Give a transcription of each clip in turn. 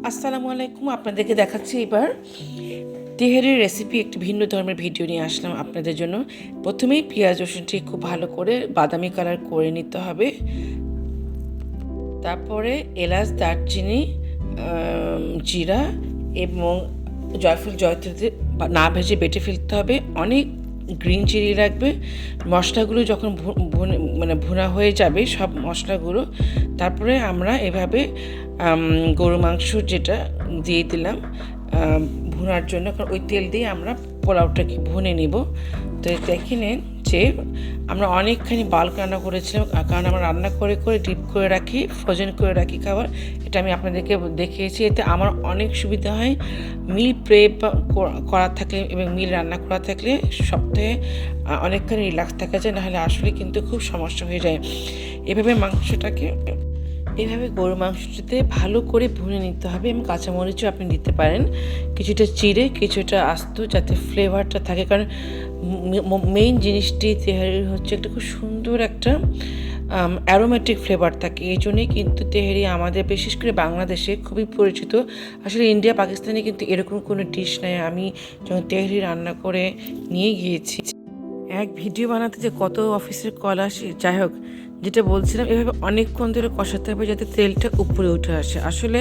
আসসালামু আলাইকুম। আপনাদেরকে দেখাচ্ছি এবার তেহারির রেসিপি, একটি ভিন্ন ধর্মের ভিডিও নিয়ে আসলাম আপনাদের জন্য। প্রথমেই পেঁয়াজ রসুনটি খুব ভালো করে বাদামি কালার করে নিতে হবে। তারপরে এলাচ, দারচিনি, জিরা এবং জয়ফল জয়ত্রী না ভেজে বেটে ফেলতে হবে। অনেক গ্রিন চিলি লাগবে। মশলাগুলো যখন ভুনা হয়ে যাবে সব মশলাগুলো, তারপরে আমরা এভাবে গরু মাংস যেটা দিয়ে দিলাম ভুনার জন্য, কারণ ওই তেল দিয়ে আমরা পোলাওটাকে ভুনে নিব। তো দেখে নেন যে আমরা অনেকখানি বাল্ক রান্না করেছিলাম, কারণ আমরা রান্না করে করে ডিপ করে রাখি, ফ্রোজেন করে রাখি খাবার। এটা আমি আপনাদেরকে দেখিয়েছি। এতে আমার অনেক সুবিধা হয়। মিল প্রেপ করা থাকলে এবং মিল রান্না করা থাকলে সপ্তাহে অনেকখানি রিল্যাক্স থাকা যায়, নাহলে আসলে কিন্তু খুব সমস্যা হয়ে যায়। এভাবে গরু মাংসটিতে ভালো করে ভুনে নিতে হবে এবং কাঁচামরিচও আপনি দিতে পারেন, কিছুটা চিড়ে কিছুটা আস্ত, যাতে ফ্লেভারটা থাকে। কারণ মেইন জিনিসটি তেহারির হচ্ছে একটা খুব সুন্দর একটা অ্যারোমেটিক ফ্লেভার থাকে। এই জন্যই কিন্তু তেহারি আমাদের বিশেষ করে বাংলাদেশে খুবই পরিচিত। আসলে ইন্ডিয়া পাকিস্তানে কিন্তু এরকম কোনো ডিশ নেই। আমি যখন তেহারি রান্না করে নিয়ে গিয়েছি, এক ভিডিও বানাতে যে কত অফিসের কল আসে। যাই হোক, যেটা বলছিলাম, এভাবে অনেকক্ষণ ধরে কষাতে হবে যাতে তেলটা উপরে উঠে আসে। আসলে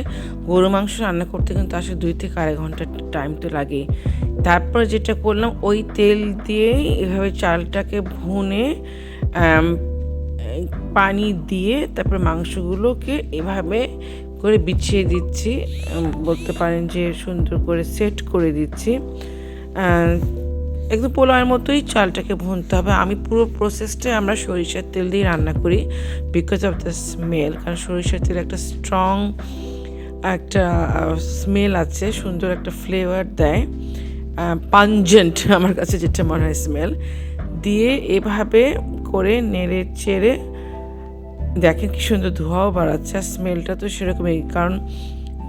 গরু মাংস রান্না করতে কিন্তু আসলে 2 থেকে আড়াই ঘন্টা টাইম তো লাগেই। তারপর যেটা করলাম, ওই তেল দিয়েই এভাবে চালটাকে ভুনে পানি দিয়ে তারপরে মাংসগুলোকে এভাবে করে বিছিয়ে দিচ্ছি, বলতে পারেন যে সুন্দর করে সেট করে দিচ্ছি। একদম পোলাওয়ের মতোই চালটাকে ভুনতে হবে। আমি পুরো প্রসেসটা আমরা সরিষার তেল দিয়ে রান্না করি, বিকজ অফ দ্য স্মেল। কারণ সরিষার তেল একটা স্ট্রং একটা স্মেল আছে, সুন্দর একটা ফ্লেভার দেয়, পাঞ্জেন্ট আমার কাছে যেটা মনে হয় স্মেল দিয়ে। এভাবে করে নেড়ে চেড়ে দেখেন কি সুন্দর ধোঁয়াও বাড়াচ্ছে, আর স্মেলটা তো সেরকমই। কারণ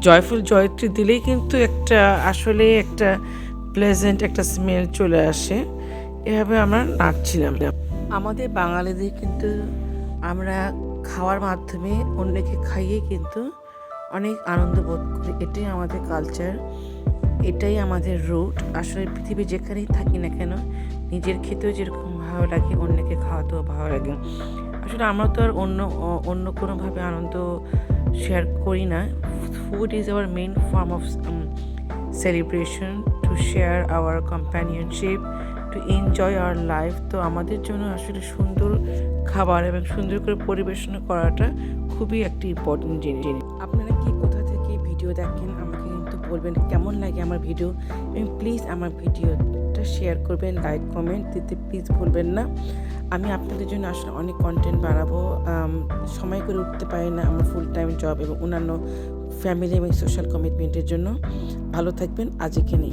জয়ফল জয়ত্রী দিলেই কিন্তু আসলে একটা প্লেজেন্ট একটা স্মেল চলে আসে। এভাবে আমরা নাড়ছিলাম। আমাদের বাঙালিদের কিন্তু আমরা খাওয়ার মাধ্যমে অন্যকে খাইয়ে কিন্তু অনেক আনন্দ বোধ করি। এটাই আমাদের কালচার, এটাই আমাদের রুট। আসলে পৃথিবী যেখানেই থাকি না কেন, নিজের খেতেও যেরকম ভালো লাগে অন্যকে খাওয়াতেও ভালো লাগে। আসলে আমরা তো আর অন্য কোনোভাবে আনন্দ শেয়ার করি না। Food is our main form of celebration, to share our companionship, to enjoy our life. তো আমাদের জন্য আসলে সুন্দর খাবার এবং সুন্দর করে পরিবেশন করাটা খুবই একটি ইম্পর্টেন্ট জিনিস। আপনারা কি কোথা থেকে ভিডিও দেখেন আমাকে কিন্তু বলবেন, কেমন লাগে আমার ভিডিও, এবং প্লিজ আমার ভিডিওটা শেয়ার করবেন, লাইক কমেন্ট দিতে প্লিজ ভুলবেন না। আমি আপনাদের জন্য আসলে অনেক কন্টেন্ট বানাবো, সময় করে উঠতে পারি না আমার ফুল টাইম জব এবং অন্যান্য ফ্যামিলি এবং সোশ্যাল কমিটমেন্টের জন্য। ভালো থাকবেন। আজ এখানে